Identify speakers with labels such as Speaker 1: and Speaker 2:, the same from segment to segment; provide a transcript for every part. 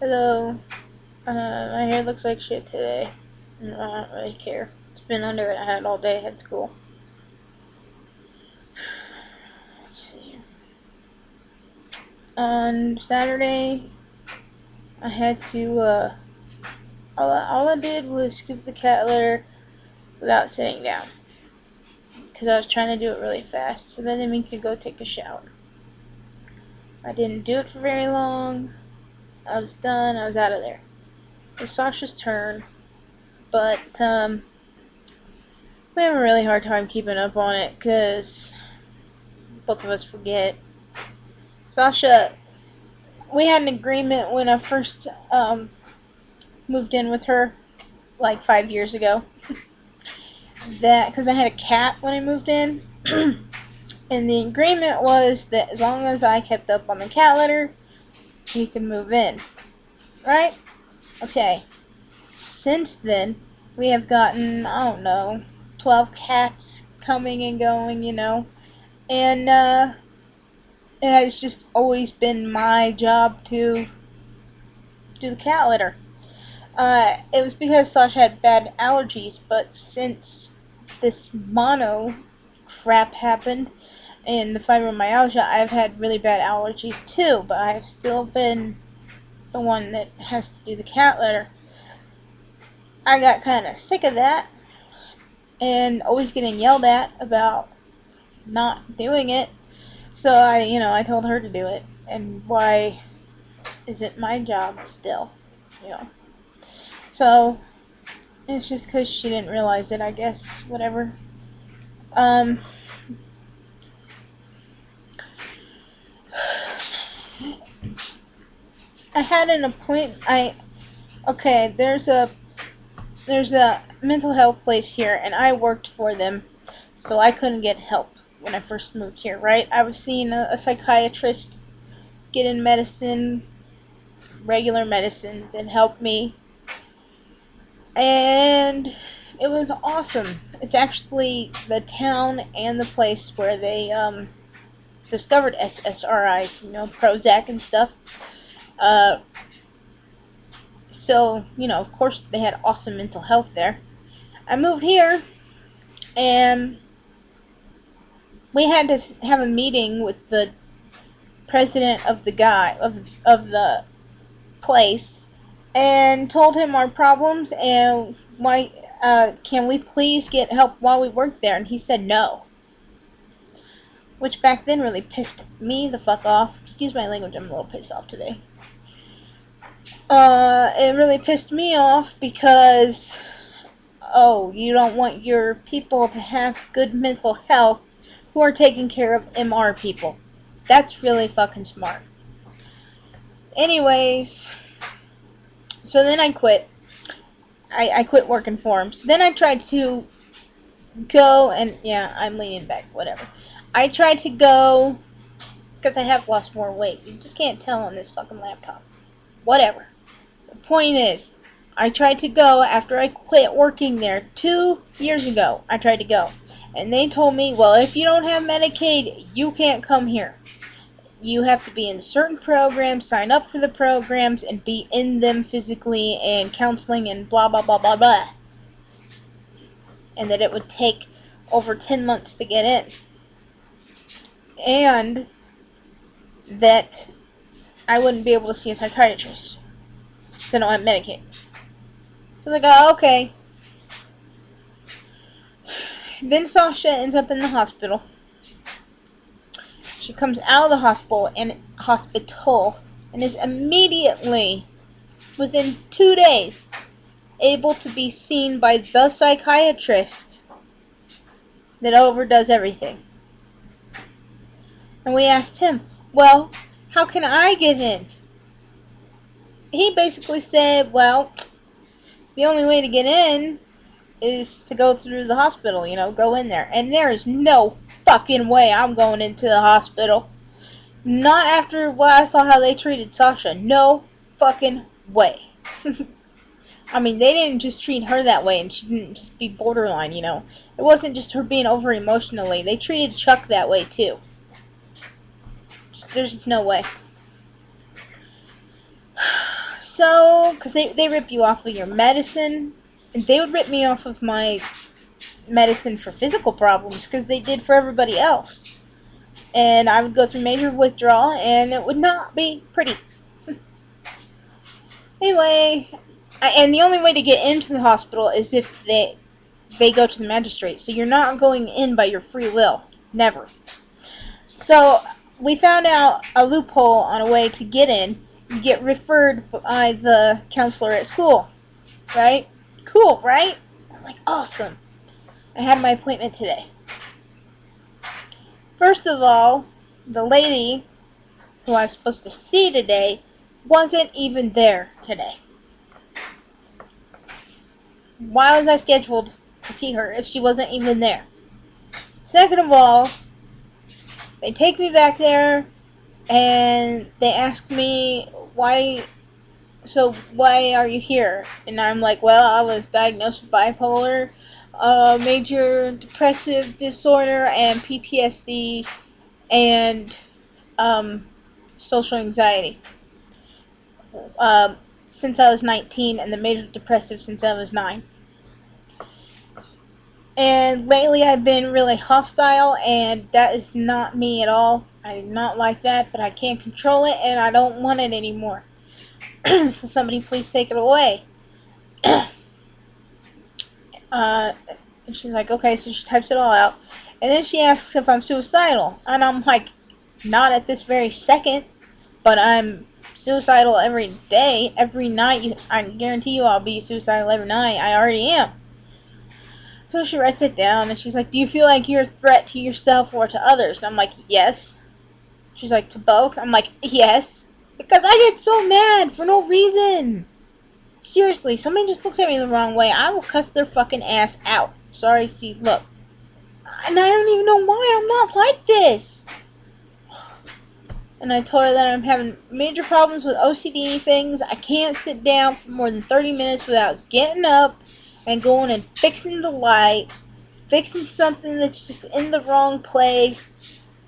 Speaker 1: Hello. My hair looks like shit today. I don't really care. It's been under a hat all day at school. Let's see. On Saturday, I had to, all I did was scoop the cat litter without sitting down. Because I was trying to do it really fast, so then we could go take a shower. I didn't do it for very long. I was done. I was out of there. It's Sasha's turn, but, we have a really hard time keeping up on it, because both of us forget. Sasha, we had an agreement when I first moved in with her, like 5 years ago, that because I had a cat when I moved in, and the agreement was that as long as I kept up on the cat litter, he could move in. Right? Okay. Since then, we have gotten, I don't know, 12 cats coming and going, and it has just always been my job to do the cat litter. It was because Sasha had bad allergies, but since this mono crap happened and the fibromyalgia, I've had really bad allergies too, but I've still been the one that has to do the cat litter. I got kind of sick of that and always getting yelled at about not doing it. So I told her to do it. And why is it my job still? So it's just because she didn't realize it, I guess. Whatever. Um, I had an appointment. Okay. There's a mental health place here, and I worked for them, so I couldn't get help when I first moved here. Right? I was seeing a psychiatrist, getting medicine, regular medicine that helped me, and it was awesome. It's actually the town and the place where they discovered SSRIs, Prozac and stuff. Uh, so, of course they had awesome mental health there. I moved here, and we had to have a meeting with the president of the place, and told him our problems and why. Can we please get help while we work there? And he said no. Which back then really pissed me the fuck off. Excuse my language, I'm a little pissed off today. It really pissed me off because, oh, you don't want your people to have good mental health who are taking care of MR people. That's really fucking smart. Anyways, so then I quit. I quit working for him. So then I tried to go, and yeah, I'm leaning back, whatever. I tried to go, because I have lost more weight. You just can't tell on this fucking laptop. Whatever. The point is, I tried to go after I quit working there 2 years ago. I tried to go. And they told me, well, if you don't have Medicaid, you can't come here. You have to be in certain programs, sign up for the programs, and be in them physically and counseling and blah, blah, blah, blah, blah. And that it would take over 10 months to get in. And that I wouldn't be able to see a psychiatrist. So I don't have Medicaid. So I was like, oh, okay. Then Sasha ends up in the hospital. She comes out of the hospital and is immediately, within 2 days, able to be seen by the psychiatrist that overdoes everything. And we asked him, well, how can I get in? He basically said, well, the only way to get in is to go through the hospital, go in there. And there is no fucking way I'm going into the hospital. Not after what I saw how they treated Sasha. No fucking way. I mean, they didn't just treat her that way and she didn't just be borderline, It wasn't just her being over emotionally. They treated Chuck that way too. There's just no way. so, because they rip you off of your medicine, and they would rip me off of my medicine for physical problems, because they did for everybody else. And I would go through major withdrawal, and it would not be pretty. Anyway, and the only way to get into the hospital is if they go to the magistrate. So you're not going in by your free will. Never. So we found out a loophole on a way to get in. You get referred by the counselor at school. Right? Cool, right? I was like, awesome. I had my appointment today. First of all, the lady who I was supposed to see today wasn't even there today. Why was I scheduled to see her if she wasn't even there? Second of all, they take me back there and they ask me why are you here? And I'm like, well, I was diagnosed with bipolar, major depressive disorder, and PTSD, and social anxiety. Since I was 19, and the major depressive since I was 9. And lately I've been really hostile, and that is not me at all. I do not like that, but I can't control it, and I don't want it anymore. So somebody please take it away. And she's like, okay, so she types it all out. And then she asks if I'm suicidal. And I'm like, not at this very second, but I'm suicidal every day, every night. I guarantee you I'll be suicidal every night. I already am. So she writes it down, and she's like, do you feel like you're a threat to yourself or to others? I'm like, yes. She's like, to both? I'm like, yes. Because I get so mad for no reason. Seriously, somebody just looks at me the wrong way, I will cuss their fucking ass out. Sorry, see, look. And I don't even know why I'm not like this. And I told her that I'm having major problems with OCD things. I can't sit down for more than 30 minutes without getting up and going and fixing the light, fixing something that's just in the wrong place.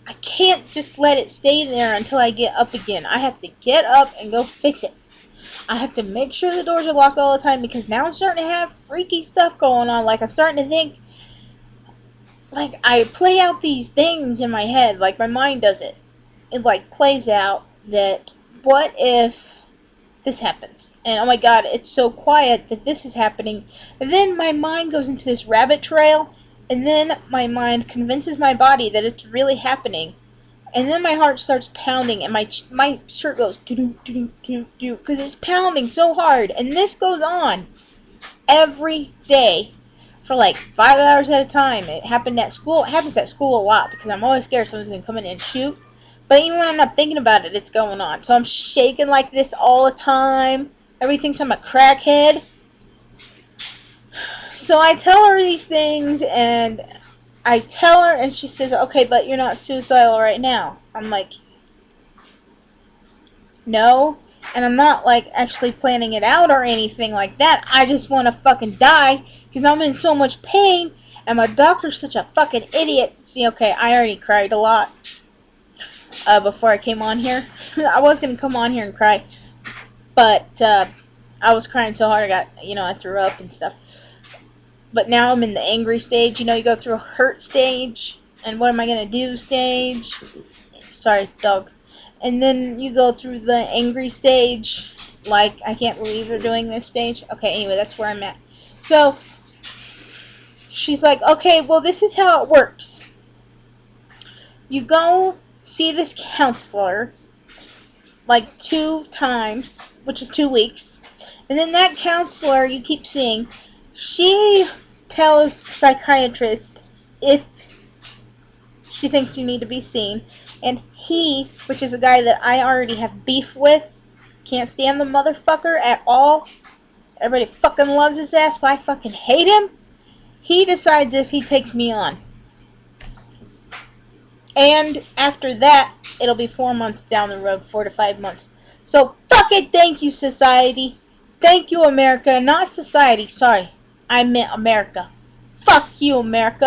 Speaker 1: I can't just let it stay there until I get up again. I have to get up and go fix it. I have to make sure the doors are locked all the time, because now I'm starting to have freaky stuff going on. Like, I'm starting to think, like, I play out these things in my head, like my mind does it. It, like, plays out that, what if this happens? And, oh my god, it's so quiet that this is happening. And then my mind goes into this rabbit trail, and then my mind convinces my body that it's really happening. And then my heart starts pounding, and my shirt goes do-do-do-do-do, because it's pounding so hard. And this goes on every day for like 5 hours at a time. It happened at school. It happens at school a lot, because I'm always scared someone's going to come in and shoot. But even when I'm not thinking about it, it's going on. So I'm shaking like this all the time. Everybody thinks I'm a crackhead. So I tell her these things, and I tell her, and she says, okay, but you're not suicidal right now. I'm like, no. And I'm not, like, actually planning it out or anything like that. I just want to fucking die, because I'm in so much pain, and my doctor's such a fucking idiot. See, okay, I already cried a lot before I came on here. I was going to come on here and cry, but I was crying so hard I threw up and stuff. But now I'm in the angry stage. You know, you go through a hurt stage, and what am I going to do stage. Sorry, dog. And then you go through the angry stage, like, I can't believe they're doing this stage. Okay, anyway, that's where I'm at. So, she's like, okay, well, this is how it works. You go see this counselor, like, 2 times, which is 2 weeks. And then that counselor you keep seeing, she tells the psychiatrist if she thinks you need to be seen. And he, which is a guy that I already have beef with, can't stand the motherfucker at all. Everybody fucking loves his ass, but I fucking hate him. He decides if he takes me on. And after that, it'll be 4 months down the road, 4 to 5 months. So, fuck it, thank you, society. Thank you, America. Not society, sorry. I meant America. Fuck you, America.